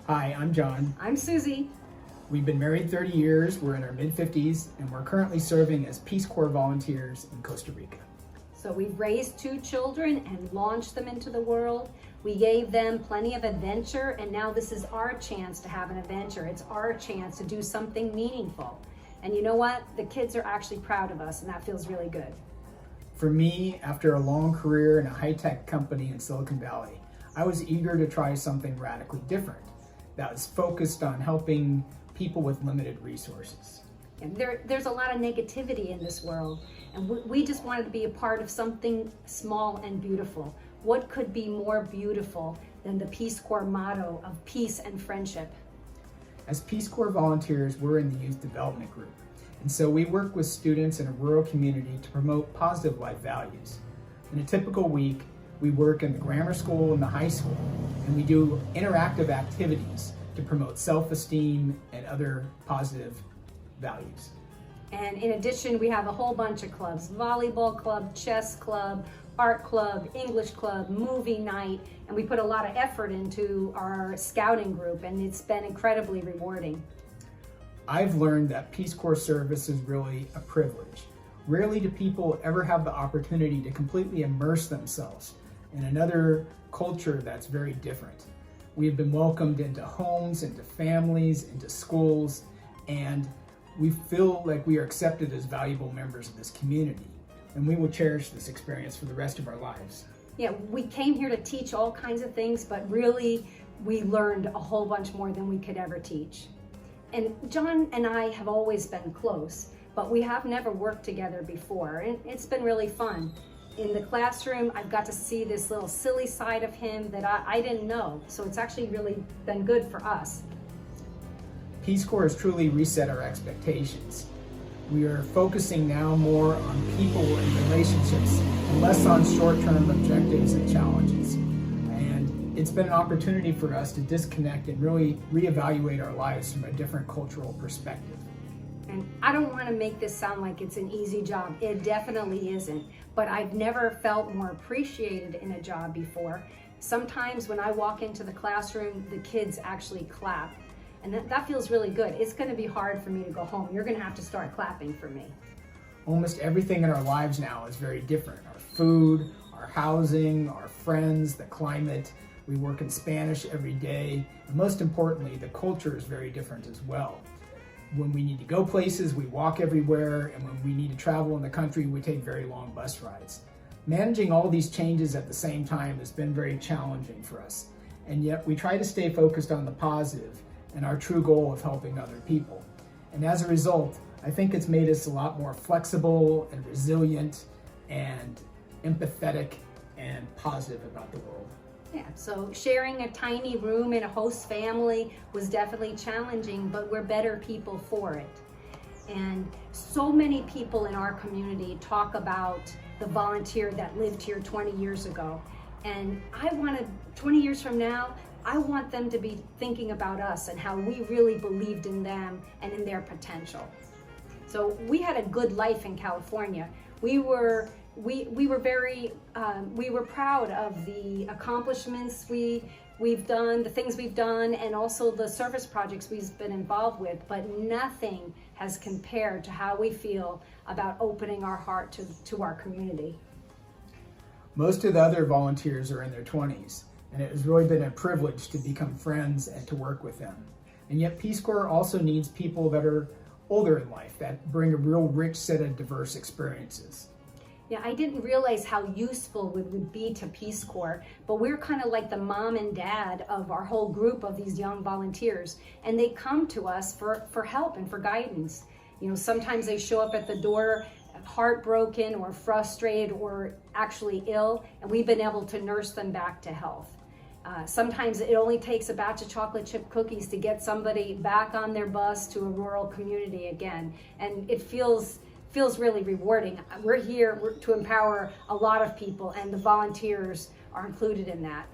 Hi, I'm John. I'm Susie. We've been married 30 years, we're in our mid-50s, and we're currently serving as Peace Corps volunteers in Costa Rica. So we've raised 2 children and launched them into the world. We gave them plenty of adventure, and now this is our chance to have an adventure. It's our chance to do something meaningful. And you know what? The kids are actually proud of us, and that feels really good. For me, after a long career in a high-tech company in Silicon Valley, I was eager to try something radically different that was focused on helping people with limited resources. And there's a lot of negativity in this world, and we just wanted to be a part of something small and beautiful. What could be more beautiful than the Peace Corps motto of peace and friendship? As Peace Corps volunteers, we're in the youth development group, and so we work with students in a rural community to promote positive life values. In a typical week, we work in the grammar school and the high school, and we do interactive activities to promote self-esteem and other positive values. And in addition, we have a whole bunch of clubs: volleyball club, chess club, art club, English club, movie night, and we put a lot of effort into our scouting group, and it's been incredibly rewarding. I've learned that Peace Corps service is really a privilege. Rarely do people ever have the opportunity to completely immerse themselves in another culture that's very different. We've been welcomed into homes, into families, into schools, and we feel like we are accepted as valuable members of this community, and we will cherish this experience for the rest of our lives. Yeah, we came here to teach all kinds of things, but really we learned a whole bunch more than we could ever teach. And John and I have always been close, but we have never worked together before, and it's been really fun. In the classroom, I've got to see this little silly side of him that I didn't know, so it's actually really been good for us. Peace Corps has truly reset our expectations. We are focusing now more on people and relationships and less on short-term objectives and challenges. And it's been an opportunity for us to disconnect and really reevaluate our lives from a different cultural perspective. And I don't want to make this sound like it's an easy job. It definitely isn't. But I've never felt more appreciated in a job before. Sometimes when I walk into the classroom, the kids actually clap. And that feels really good. It's going to be hard for me to go home. You're going to have to start clapping for me. Almost everything in our lives now is very different. Our food, our housing, our friends, the climate. We work in Spanish every day. And most importantly, the culture is very different as well. When we need to go places, we walk everywhere, and when we need to travel in the country, we take very long bus rides. Managing all these changes at the same time has been very challenging for us, and yet we try to stay focused on the positive and our true goal of helping other people. And as a result, I think it's made us a lot more flexible and resilient and empathetic and positive about the world. Yeah, so sharing a tiny room in a host family was definitely challenging, but we're better people for it. And so many people in our community talk about the volunteer that lived here 20 years ago. And 20 years from now, I want them to be thinking about us and how we really believed in them and in their potential. So we had a good life in California. We were proud of the accomplishments we've done, the things we've done, and also the service projects we've been involved with, but nothing has compared to how we feel about opening our heart to our community. Most of the other volunteers are in their 20s, and it has really been a privilege to become friends and to work with them. And yet Peace Corps also needs people that are older in life, that bring a real rich set of diverse experiences. Yeah, I didn't realize how useful it would be to Peace Corps, but we're kind of like the mom and dad of our whole group of these young volunteers, and they come to us for help and for guidance. You know, sometimes they show up at the door heartbroken or frustrated or actually ill, and we've been able to nurse them back to health. Sometimes it only takes a batch of chocolate chip cookies to get somebody back on their bus to a rural community again, and it feels really rewarding. We're here to empower a lot of people, and the volunteers are included in that.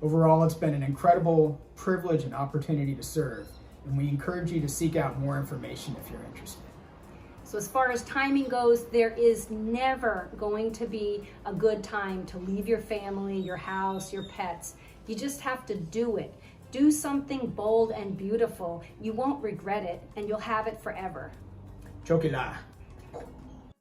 Overall, it's been an incredible privilege and opportunity to serve, and we encourage you to seek out more information if you're interested. So as far as timing goes, there is never going to be a good time to leave your family, your house, your pets. You just have to do it. Do something bold and beautiful. You won't regret it, and you'll have it forever. Chokila.